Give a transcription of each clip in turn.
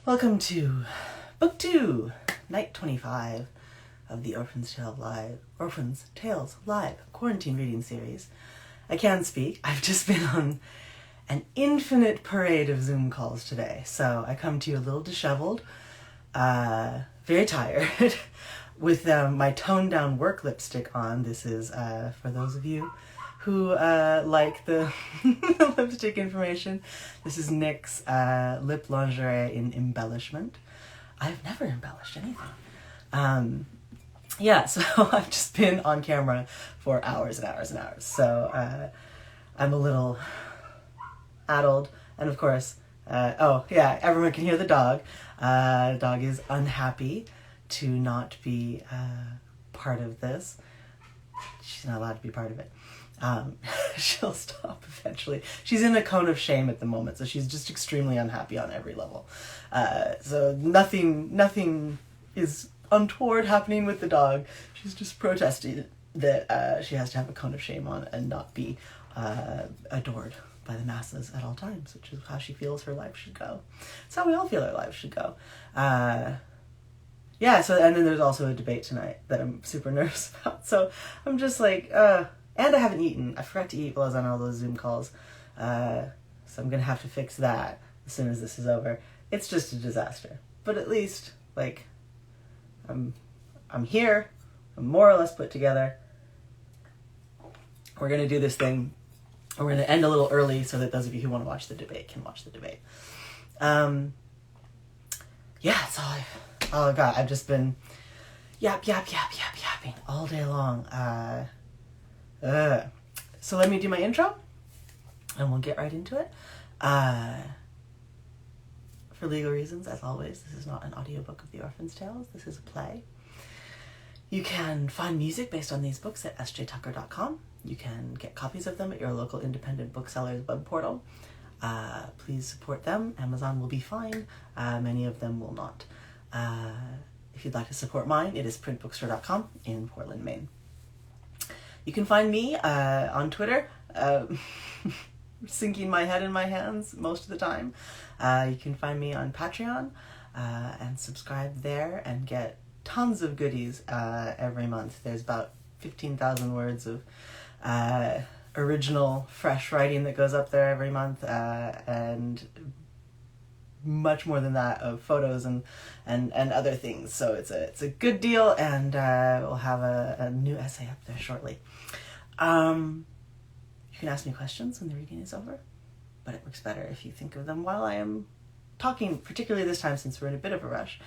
Welcome to Book 2, Night 25 of the Orphan's Tales Live Quarantine Reading Series. I can speak. I've just been on an infinite parade of Zoom calls today, so I come to you a little disheveled, very tired, with my toned-down work lipstick on. This is, for those of you who like the lipstick information, this is NYX's Lip Lingerie in Embellishment. I've never embellished anything. Yeah, so I've just been on camera for hours and hours and hours. So I'm a little addled. And of course, everyone can hear the dog. The dog is unhappy to not be part of this. She's not allowed to be part of it. She'll stop eventually. She's in a cone of shame at the moment, so she's just extremely unhappy on every level. So nothing is untoward happening with the dog. She's just protesting that she has to have a cone of shame on and not be adored by the masses at all times, which is how she feels her life should go. It's how we all feel our lives should go. And then there's also a debate tonight that I'm super nervous about. So I'm just like, and I haven't eaten. I forgot to eat while I was on all those Zoom calls. So I'm going to have to fix that as soon as this is over. It's just a disaster. But at least, I'm here. I'm more or less put together. We're going to do this thing. We're going to end a little early so that those of you who want to watch the debate can watch the debate. That's all I've got. I've just been yapping all day long. So let me do my intro, and we'll get right into it. For legal reasons, as always, this is not an audiobook of The Orphan's Tales. This is a play. You can find music based on these books at sjtucker.com. You can get copies of them at your local independent bookseller's web portal. Please support them. Amazon will be fine. Many of them will not. If you'd like to support mine, it is printbookstore.com in Portland, Maine. You can find me on Twitter, sinking my head in my hands most of the time. You can find me on Patreon and subscribe there and get tons of goodies every month. There's about 15,000 words of original, fresh writing that goes up there every month, and much more than that of photos and other things. So it's a good deal, and we'll have a new essay up there shortly. You can ask me questions when the reading is over, but it works better if you think of them while I am talking, particularly this time since we're in a bit of a rush,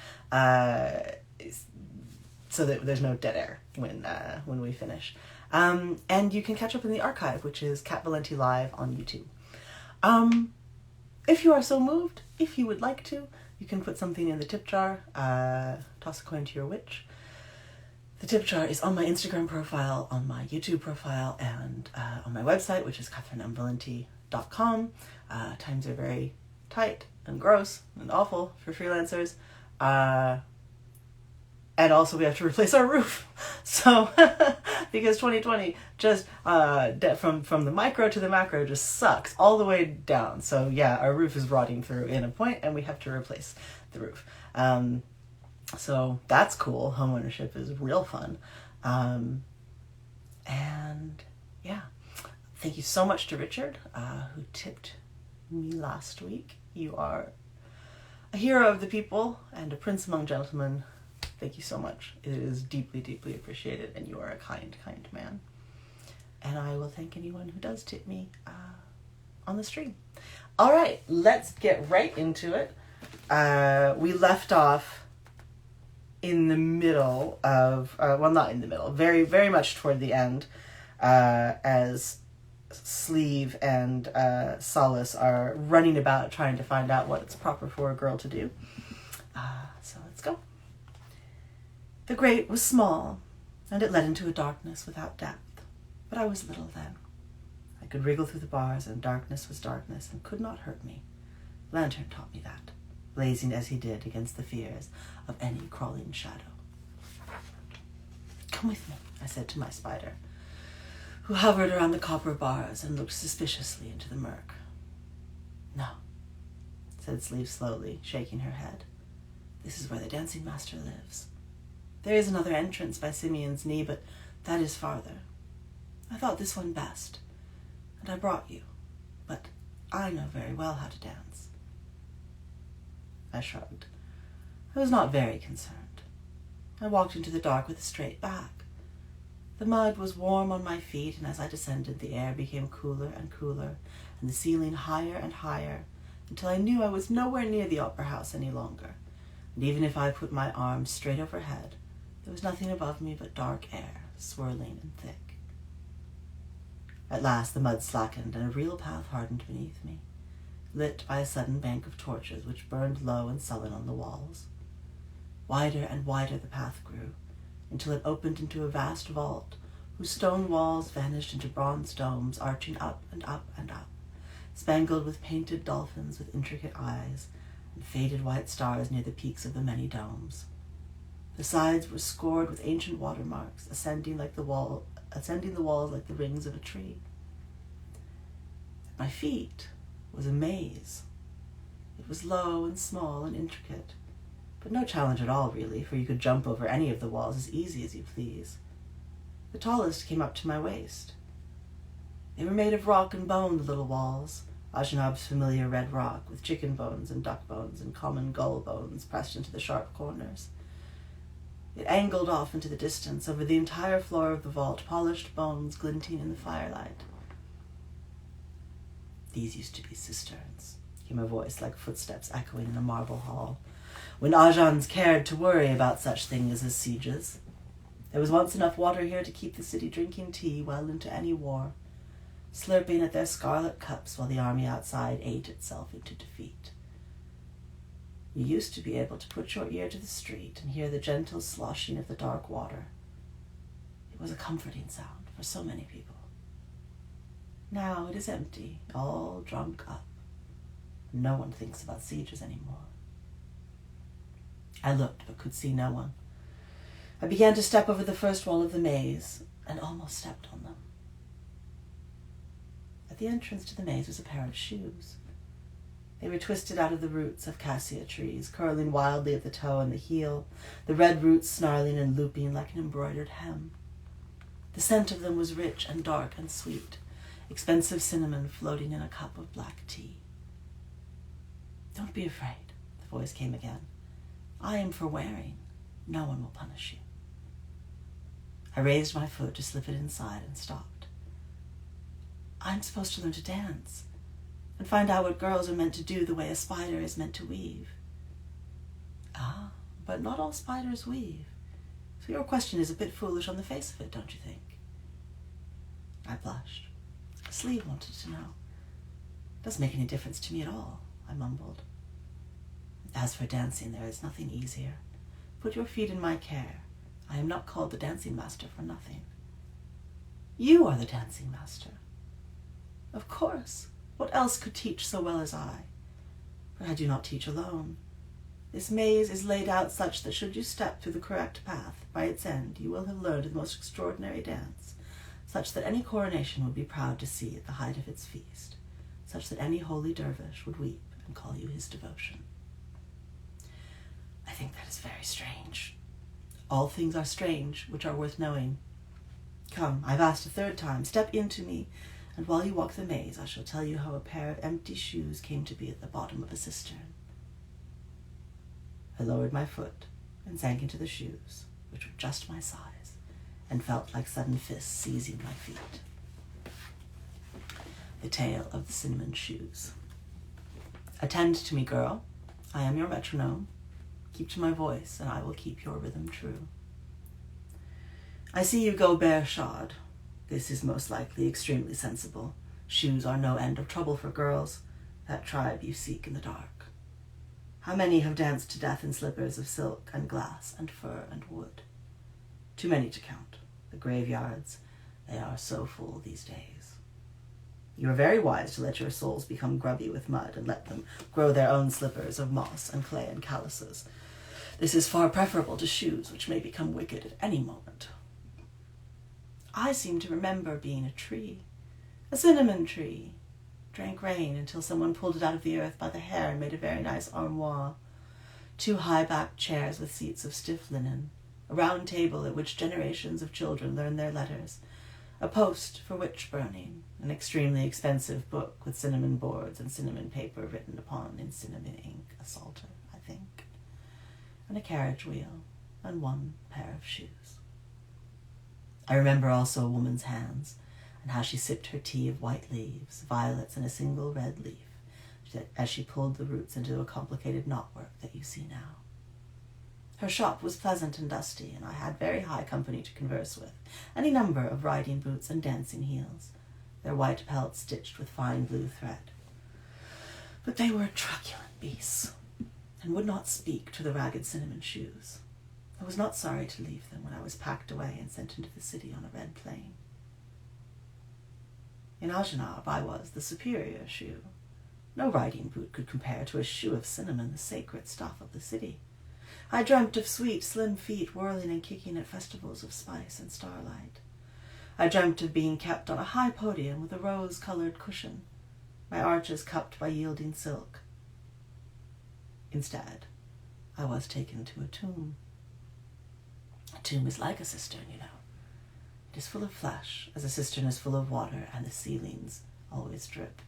so that there's no dead air when we finish. And you can catch up in the archive, which is Catherynne Valente Live on YouTube. If you are so moved, if you would like to, you can put something in the tip jar, toss a coin to your witch. The tip jar is on my Instagram profile, on my YouTube profile, and on my website, which is CatherynneValente.com. Times are very tight and gross and awful for freelancers. And also we have to replace our roof. So, because 2020 just, from the micro to the macro just sucks all the way down. So yeah, our roof is rotting through in a point and we have to replace the roof. So that's cool. Homeownership is real fun. And yeah, thank you so much to Richard, who tipped me last week. You are a hero of the people and a prince among gentlemen. Thank you so much. It is deeply, deeply appreciated, and you are a kind, kind man. And I will thank anyone who does tip me on the stream. All right, let's get right into it. We left off in the middle of, not in the middle, very, very much toward the end, as Sleeve and Solace are running about trying to find out what it's proper for a girl to do. So let's go. The grate was small, and it led into a darkness without depth, but I was little then. I could wriggle through the bars, and darkness was darkness, and could not hurt me. Lantern taught me that, blazing as he did against the fears of any crawling shadow. Come with me, I said to my spider, who hovered around the copper bars and looked suspiciously into the murk. No, said Sleeve slowly, shaking her head. This is where the dancing master lives. There is another entrance by Simeon's knee, but that is farther. I thought this one best, and I brought you, but I know very well how to dance. I shrugged. I was not very concerned. I walked into the dark with a straight back. The mud was warm on my feet, and as I descended, the air became cooler and cooler, and the ceiling higher and higher, until I knew I was nowhere near the opera house any longer, and even if I put my arms straight overhead, there was nothing above me but dark air, swirling and thick. At last the mud slackened, and a real path hardened beneath me, lit by a sudden bank of torches which burned low and sullen on the walls. Wider and wider the path grew, until it opened into a vast vault, whose stone walls vanished into bronze domes arching up and up and up, spangled with painted dolphins with intricate eyes, and faded white stars near the peaks of the many domes. The sides were scored with ancient watermarks, ascending the walls like the rings of a tree. At my feet was a maze. It was low and small and intricate, but no challenge at all, really, for you could jump over any of the walls as easy as you please. The tallest came up to my waist. They were made of rock and bone, the little walls, Ajanab's familiar red rock, with chicken bones and duck bones and common gull bones pressed into the sharp corners. It angled off into the distance, over the entire floor of the vault, polished bones glinting in the firelight. These used to be cisterns, came a voice like footsteps echoing in a marble hall, when Ajans cared to worry about such things as sieges. There was once enough water here to keep the city drinking tea well into any war, slurping at their scarlet cups while the army outside ate itself into defeat. You used to be able to put your ear to the street and hear the gentle sloshing of the dark water. It was a comforting sound for so many people. Now it is empty, all drunk up. No one thinks about sieges anymore. I looked, but could see no one. I began to step over the first wall of the maze, and almost stepped on them. At the entrance to the maze was a pair of shoes. They were twisted out of the roots of cassia trees, curling wildly at the toe and the heel, the red roots snarling and looping like an embroidered hem. The scent of them was rich and dark and sweet, expensive cinnamon floating in a cup of black tea. Don't be afraid, the voice came again. I am for wearing. No one will punish you. I raised my foot to slip it inside and stopped. I'm supposed to learn to dance and find out what girls are meant to do the way a spider is meant to weave. Ah, but not all spiders weave. So your question is a bit foolish on the face of it, don't you think? I blushed. Sleeve wanted to know. Doesn't make any difference to me at all, I mumbled. As for dancing, there is nothing easier. Put your feet in my care. I am not called the dancing master for nothing. You are the dancing master. Of course. What else could teach so well as I? But I do not teach alone. This maze is laid out such that should you step through the correct path, by its end you will have learned the most extraordinary dance, such that any coronation would be proud to see at the height of its feast, such that any holy dervish would weep and call you his devotion. I think that is very strange. All things are strange, which are worth knowing. Come, I've asked a third time, step into me, and while you walk the maze, I shall tell you how a pair of empty shoes came to be at the bottom of a cistern. I lowered my foot and sank into the shoes, which were just my size, and felt like sudden fists seizing my feet. The tale of the cinnamon shoes. Attend to me, girl. I am your metronome. Keep to my voice, and I will keep your rhythm true. I see you go bare-shod. This is most likely extremely sensible. Shoes are no end of trouble for girls, that tribe you seek in the dark. How many have danced to death in slippers of silk and glass and fur and wood? Too many to count. The graveyards, they are so full these days. You are very wise to let your souls become grubby with mud and let them grow their own slippers of moss and clay and calluses. This is far preferable to shoes, which may become wicked at any moment. I seem to remember being a tree, a cinnamon tree. drank rain until someone pulled it out of the earth by the hair and made a very nice armoire. 2 high-backed chairs with seats of stiff linen, a round table at which generations of children learned their letters, a post for witch burning, an extremely expensive book with cinnamon boards and cinnamon paper written upon in cinnamon ink, a psalter, I think, and a carriage wheel, and 1 pair of shoes. I remember also a woman's hands, and how she sipped her tea of white leaves, violets, and a single red leaf, as she pulled the roots into a complicated knotwork that you see now. Her shop was pleasant and dusty, and I had very high company to converse with, any number of riding boots and dancing heels, their white pelts stitched with fine blue thread. But they were truculent beasts, and would not speak to the ragged cinnamon shoes. I was not sorry to leave them when I was packed away and sent into the city on a red plane. In Agenab I was the superior shoe. No riding boot could compare to a shoe of cinnamon, the sacred stuff of the city. I dreamt of sweet, slim feet whirling and kicking at festivals of spice and starlight. I dreamt of being kept on a high podium with a rose-colored cushion, my arches cupped by yielding silk. Instead, I was taken to a tomb. A tomb is like a cistern, you know. It is full of flesh, as a cistern is full of water, and the ceilings always drip.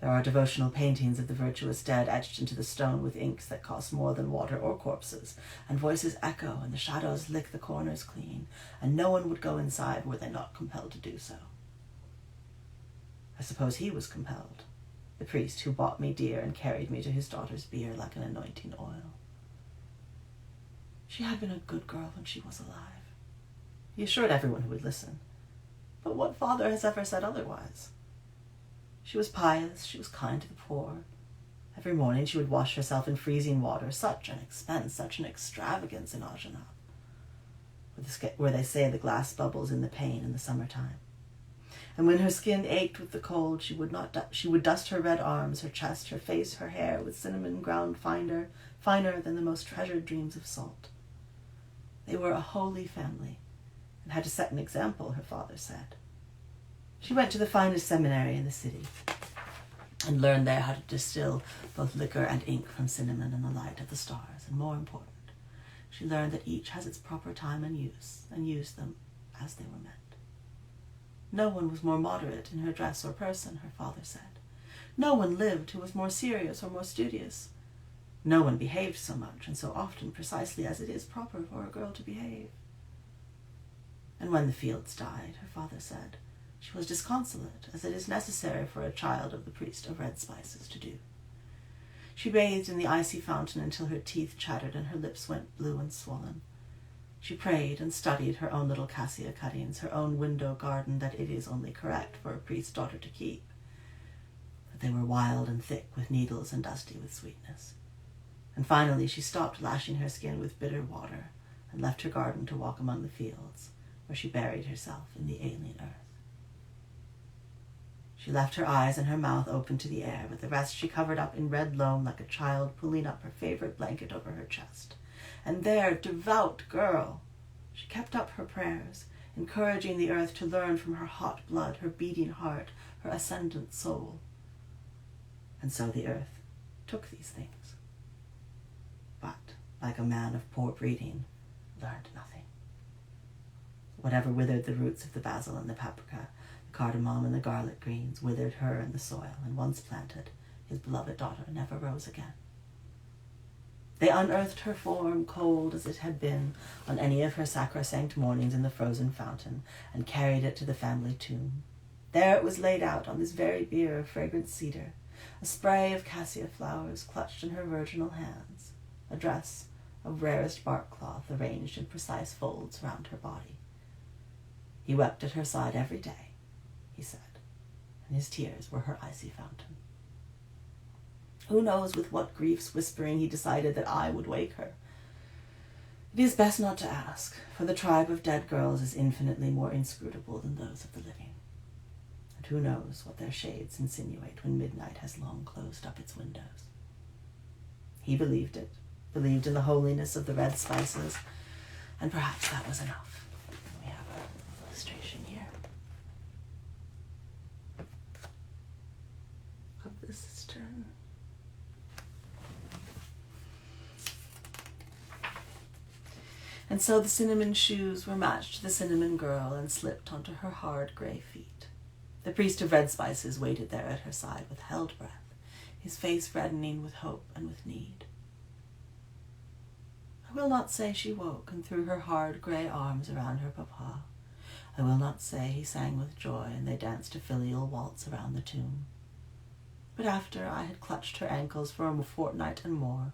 There are devotional paintings of the virtuous dead etched into the stone with inks that cost more than water or corpses, and voices echo, and the shadows lick the corners clean, and no one would go inside were they not compelled to do so. I suppose he was compelled, the priest who bought me dear and carried me to his daughter's bier like an anointing oil. She had been a good girl when she was alive. He assured everyone who would listen. But what father has ever said otherwise? She was pious, she was kind to the poor. Every morning she would wash herself in freezing water, such an expense, such an extravagance in Agenab, where they say the glass bubbles in the pane in the summertime. And when her skin ached with the cold, she would dust her red arms, her chest, her face, her hair with cinnamon ground finer than the most treasured dreams of salt. They were a holy family, and had to set an example, her father said. She went to the finest seminary in the city, and learned there how to distill both liquor and ink from cinnamon and the light of the stars, and more important, she learned that each has its proper time and use, and used them as they were meant. No one was more moderate in her dress or person, her father said. No one lived who was more serious or more studious. No one behaved so much and so often precisely as it is proper for a girl to behave. And when the fields died, her father said, she was disconsolate, as it is necessary for a child of the priest of red spices to do. She bathed in the icy fountain until her teeth chattered and her lips went blue and swollen. She prayed and studied her own little cassia cuttings, her own window garden that it is only correct for a priest's daughter to keep. But they were wild and thick with needles and dusty with sweetness. And finally she stopped lashing her skin with bitter water and left her garden to walk among the fields, where she buried herself in the alien earth. She left her eyes and her mouth open to the air, but the rest she covered up in red loam like a child pulling up her favorite blanket over her chest. And there, devout girl, she kept up her prayers, encouraging the earth to learn from her hot blood, her beating heart, her ascendant soul. And so the earth took these things, but, like a man of poor breeding, learned nothing. Whatever withered the roots of the basil and the paprika, the cardamom and the garlic greens, withered her in the soil, and once planted, his beloved daughter never rose again. They unearthed her form, cold as it had been on any of her sacrosanct mornings in the frozen fountain, and carried it to the family tomb. There it was laid out on this very bier of fragrant cedar, a spray of cassia flowers clutched in her virginal hands, a dress of rarest bark cloth arranged in precise folds round her body. He wept at her side every day, he said, and his tears were her icy fountain. Who knows with what grief's whispering he decided that I would wake her? It is best not to ask, for the tribe of dead girls is infinitely more inscrutable than those of the living. And who knows what their shades insinuate when midnight has long closed up its windows. He believed it, believed in the holiness of the red spices, and perhaps that was enough. We have an illustration here. And so the cinnamon shoes were matched to the cinnamon girl and slipped onto her hard grey feet. The priest of red spices waited there at her side with held breath, his face reddening with hope and with need. I will not say she woke and threw her hard grey arms around her papa. I will not say he sang with joy and they danced a filial waltz around the tomb. But after I had clutched her ankles for a fortnight and more,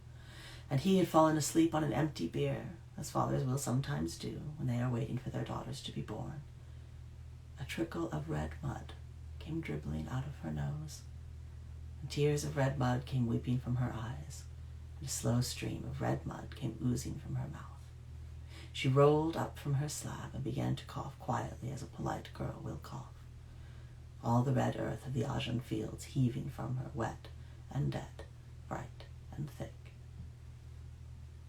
and he had fallen asleep on an empty bier, as fathers will sometimes do when they are waiting for their daughters to be born, a trickle of red mud came dribbling out of her nose, and tears of red mud came weeping from her eyes, and a slow stream of red mud came oozing from her mouth. She rolled up from her slab and began to cough quietly as a polite girl will cough, all the red earth of the Ajan fields heaving from her, wet and dead, bright and thick.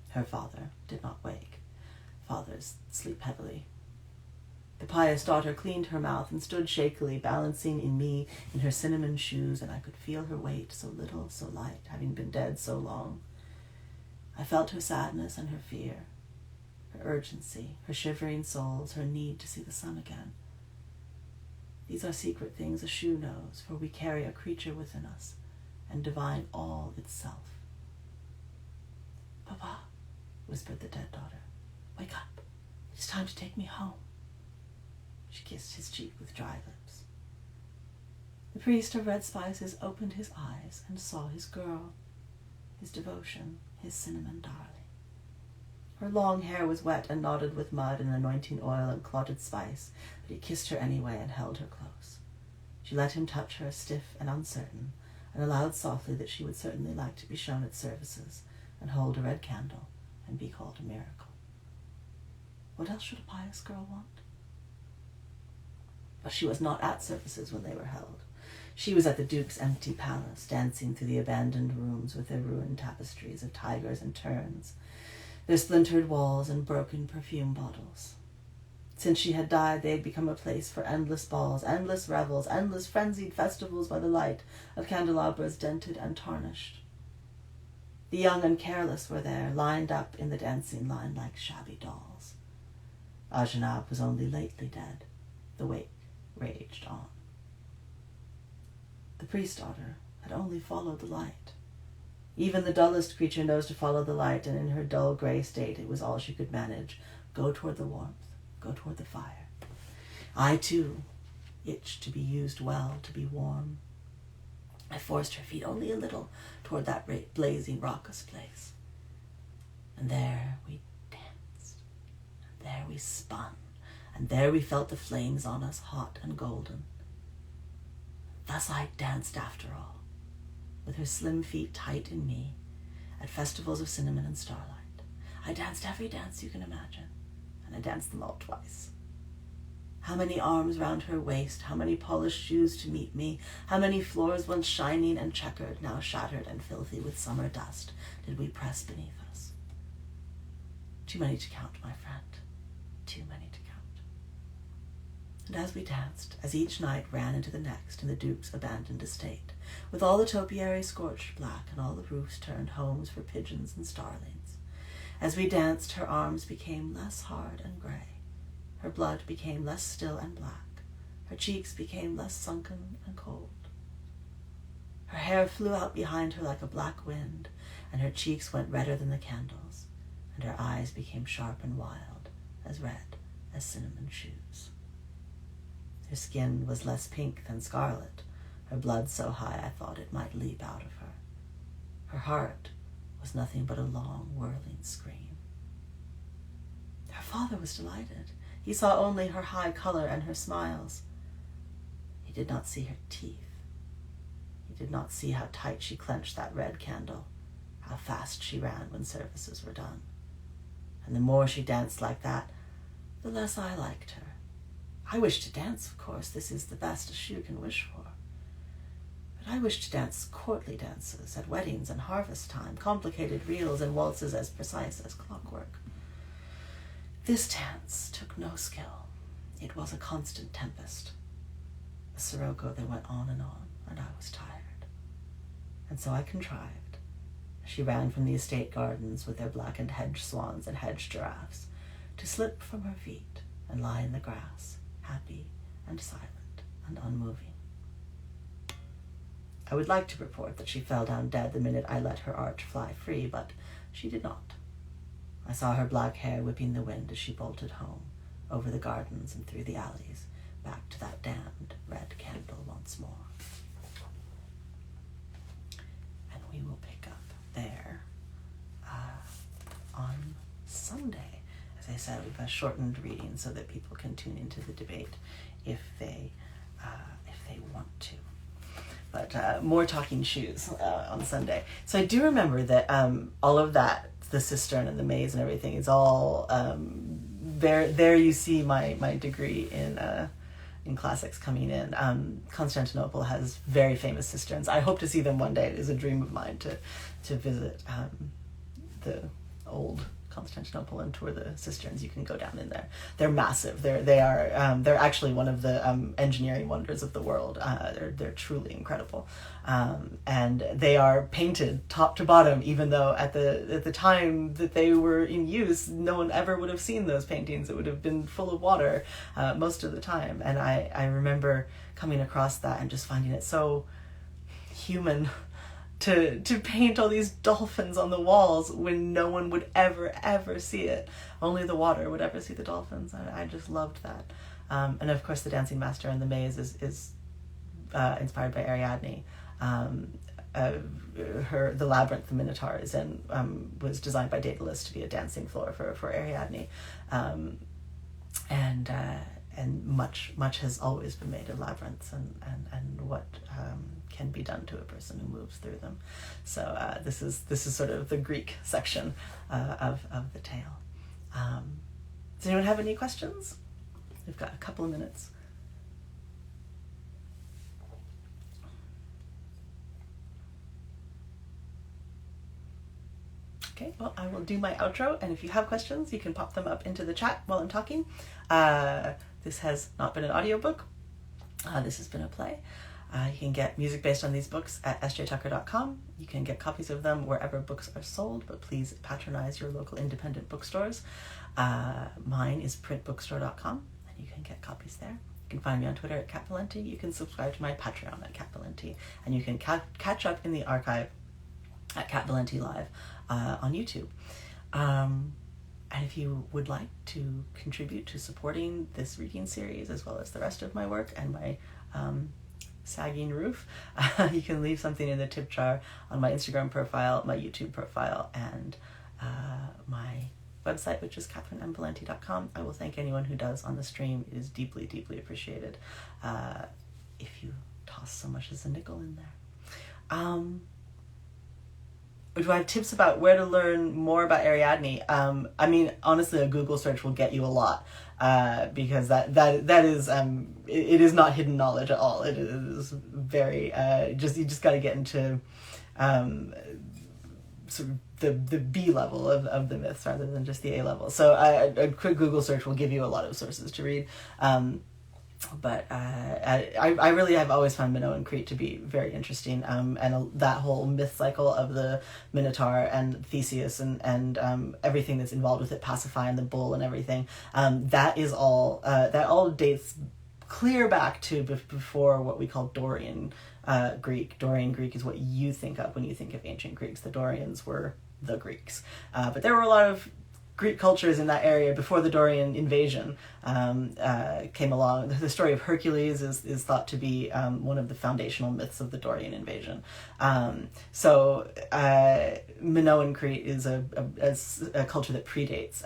Her father did not wake. Fathers sleep heavily. The pious daughter cleaned her mouth and stood shakily, balancing in me in her cinnamon shoes, and I could feel her weight, so little, so light, having been dead so long. I felt her sadness and her fear, her urgency, her shivering souls, her need to see the sun again. These are secret things a shoe knows, for we carry a creature within us and divine all itself. "Papa," whispered the dead daughter, "wake up. It is time to take me home." She kissed his cheek with dry lips. The priest of red spices opened his eyes and saw his girl, his devotion, his cinnamon darling. Her long hair was wet and knotted with mud and anointing oil and clotted spice, but he kissed her anyway and held her close. She let him touch her, stiff and uncertain, and allowed softly that she would certainly like to be shown at services and hold a red candle and be called a miracle. What else should a pious girl want? But she was not at services when they were held. She was at the Duke's empty palace, dancing through the abandoned rooms with their ruined tapestries of tigers and terns, their splintered walls and broken perfume bottles. Since she had died, they had become a place for endless balls, endless revels, endless frenzied festivals by the light of candelabras dented and tarnished. The young and careless were there, lined up in the dancing line like shabby dolls. Ajanab was only lately dead. The wake raged on. The priest's daughter had only followed the light. Even the dullest creature knows to follow the light, and in her dull gray state it was all she could manage. Go toward the warmth, go toward the fire. I, too, itched to be used well, to be warm. I forced her feet only a little toward that blazing, raucous place. And there we danced, and there we spun, and there we felt the flames on us, hot and golden. Thus I danced after all, with her slim feet tight in me, at festivals of cinnamon and starlight. I danced every dance you can imagine, and I danced them all twice. How many arms round her waist, how many polished shoes to meet me, how many floors once shining and checkered, now shattered and filthy with summer dust, did we press beneath us. Too many to count, my friend, too many to count. And as we danced, as each night ran into the next in the Duke's abandoned estate, with all the topiaries scorched black and all the roofs turned homes for pigeons and starlings, as we danced, her arms became less hard and gray, her blood became less still and black, her cheeks became less sunken and cold. Her hair flew out behind her like a black wind, and her cheeks went redder than the candles, and her eyes became sharp and wild, as red as cinnamon shoes. Her skin was less pink than scarlet, her blood so high I thought it might leap out of her. Her heart was nothing but a long, whirling scream. Her father was delighted. He saw only her high color and her smiles. He did not see her teeth. He did not see how tight she clenched that red candle, how fast she ran when services were done. And the more she danced like that, the less I liked her. I wished to dance, of course. This is the best a shoe can wish for. But I wished to dance courtly dances at weddings and harvest time, complicated reels and waltzes as precise as clockwork. This dance took no skill. It was a constant tempest, a sirocco that went on, and I was tired. And so I contrived, as she ran from the estate gardens with their blackened hedge swans and hedge giraffes, to slip from her feet and lie in the grass, happy and silent and unmoving. I would like to report that she fell down dead the minute I let her arch fly free, but she did not. I saw her black hair whipping the wind as she bolted home, over the gardens and through the alleys, back to that damned red candle once more. And we will pick up there on Sunday. As I said, we've a shortened reading so that people can tune into the debate if they want to. But more talking shoes on Sunday. So I do remember that all of that, the cistern and the maze and everything, is all there. You see my degree in classics coming in. Constantinople has very famous cisterns. I hope to see them one day. It is a dream of mine to visit the old Constantinople and tour the cisterns. You can go down in there. They're massive. They're actually one of the engineering wonders of the world. They're truly incredible, and they are painted top to bottom. Even though at the time that they were in use, no one ever would have seen those paintings. It would have been full of water most of the time. And I remember coming across that and just finding it so human to paint all these dolphins on the walls when no one would ever see it. Only the water would ever see the dolphins. I just loved that. And of course the Dancing Master and the Maze is inspired by Ariadne. The labyrinth the Minotaur is in was designed by Daedalus to be a dancing floor for Ariadne. And much has always been made of labyrinths and what can be done to a person who moves through them. So this is sort of the Greek section of the tale. Does anyone have any questions? We've got a couple of minutes. Okay, well, I will do my outro, and if you have questions, you can pop them up into the chat while I'm talking. This has not been an audiobook. This has been a play. You can get music based on these books at sjtucker.com. You can get copies of them wherever books are sold, but please patronize your local independent bookstores. Mine is printbookstore.com, and you can get copies there. You can find me on Twitter at Cat Valente. You can subscribe to my Patreon at Cat Valente, and you can catch up in the archive at Cat Valente Live on YouTube. And if you would like to contribute to supporting this reading series as well as the rest of my work and my sagging roof, you can leave something in the tip jar on my Instagram profile, my YouTube profile, and my website, which is CatherynneValente.com. I will thank anyone who does on the stream. It is deeply, deeply appreciated if you toss so much as a nickel in there. Do I have tips about where to learn more about Ariadne? I mean, honestly, a Google search will get you a lot, because that is it is not hidden knowledge at all. It is very you just got to get into sort of the B level of the myths rather than just the A level. So a quick Google search will give you a lot of sources to read. But I really have always found Minoan Crete to be very interesting, and that whole myth cycle of the Minotaur and Theseus and everything that's involved with it, Pasiphae and the bull and everything, that all dates clear back to before what we call Dorian Greek. Dorian Greek is what you think of when you think of ancient Greeks. The Dorians were the Greeks, but there were a lot of Greek cultures in that area before the Dorian invasion came along. The story of Hercules is thought to be one of the foundational myths of the Dorian invasion. So Minoan Crete is a culture that predates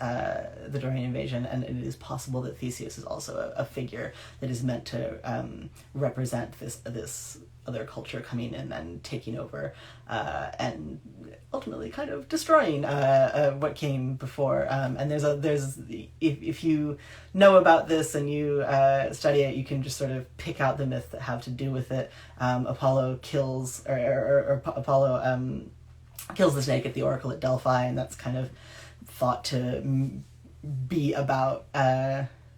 the Dorian invasion, and it is possible that Theseus is also a figure that is meant to represent this other culture coming in and taking over and ultimately kind of destroying what came before. And there's if you know about this and you study it, you can just sort of pick out the myths that have to do with it. Apollo kills Apollo kills the snake at the oracle at Delphi, and that's kind of thought to be about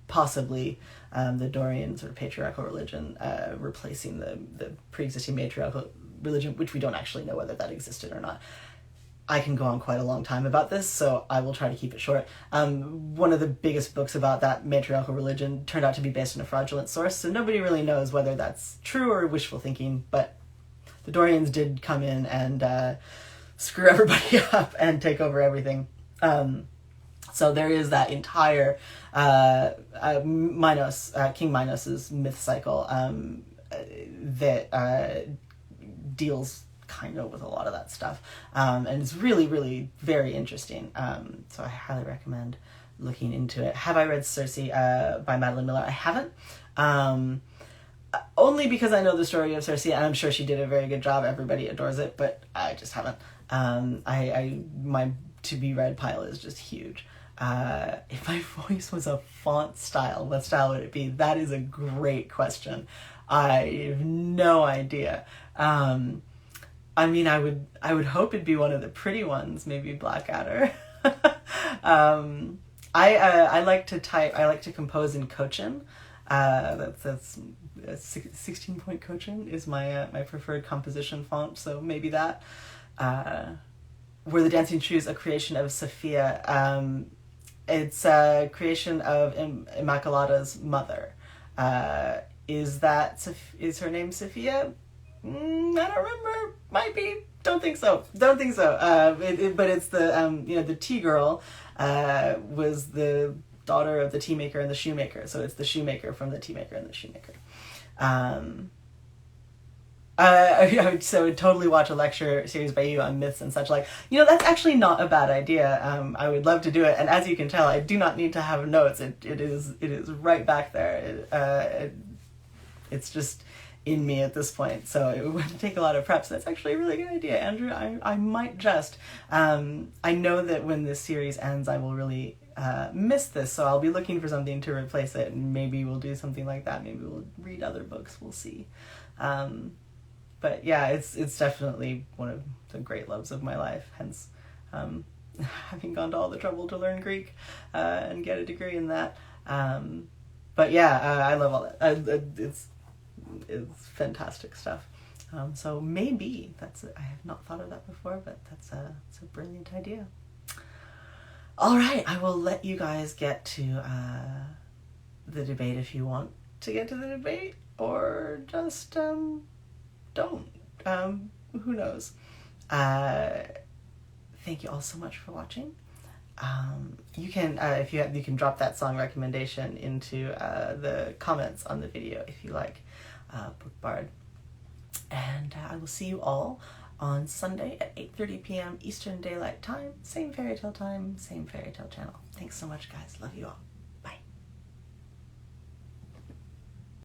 possibly the Dorian sort of patriarchal religion replacing the pre-existing matriarchal religion, which we don't actually know whether that existed or not. I can go on quite a long time about this, so I will try to keep it short. One of the biggest books about that matriarchal religion turned out to be based on a fraudulent source, so nobody really knows whether that's true or wishful thinking, but the Dorians did come in and screw everybody up and take over everything. So there is that entire Minos, King Minos's myth cycle that deals kind of with a lot of that stuff, and it's really, really very interesting. So I highly recommend looking into it. Have I read Circe by Madeline Miller? I haven't. Only because I know the story of Circe, and I'm sure she did a very good job. Everybody adores it, but I just haven't. My to be read pile is just huge. If my voice was a font style, what style would it be? That is a great question. I have no idea. I mean, I would hope it'd be one of the pretty ones, maybe Blackadder. I like to type. I like to compose in Cochin. That's 16-point Cochin is my preferred composition font. So maybe that. Were the Dancing Shoes a creation of Sophia? It's a creation of Immaculata's mother. Is her name Sophia? I don't remember. Might be. Don't think so. But it's the the tea girl was the daughter of the tea maker and the shoemaker. So it's the shoemaker from the tea maker and the shoemaker. I would totally watch a lecture series by you on myths and such like. That's actually not a bad idea. I would love to do it. And as you can tell, I do not need to have notes. It is right back there. It's just in me at this point, so it would take a lot of prep. So that's actually a really good idea, Andrew. I might just I know that when this series ends I will really miss this, so I'll be looking for something to replace it, and maybe we'll do something like that. Maybe we'll read other books, we'll see. But yeah, it's definitely one of the great loves of my life, hence having gone to all the trouble to learn Greek and get a degree in that. But yeah, I love all that. It's fantastic stuff. So maybe I have not thought of that before, but that's a brilliant idea. All right, I will let you guys get to the debate if you want to get to the debate, or just don't. Who knows? Thank you all so much for watching. You can you can drop that song recommendation into the comments on the video if you like Book Bard. And I will see you all on Sunday at 8:30 p.m. Eastern Daylight Time. Same fairy tale time, same fairy tale channel. Thanks so much, guys. Love you all.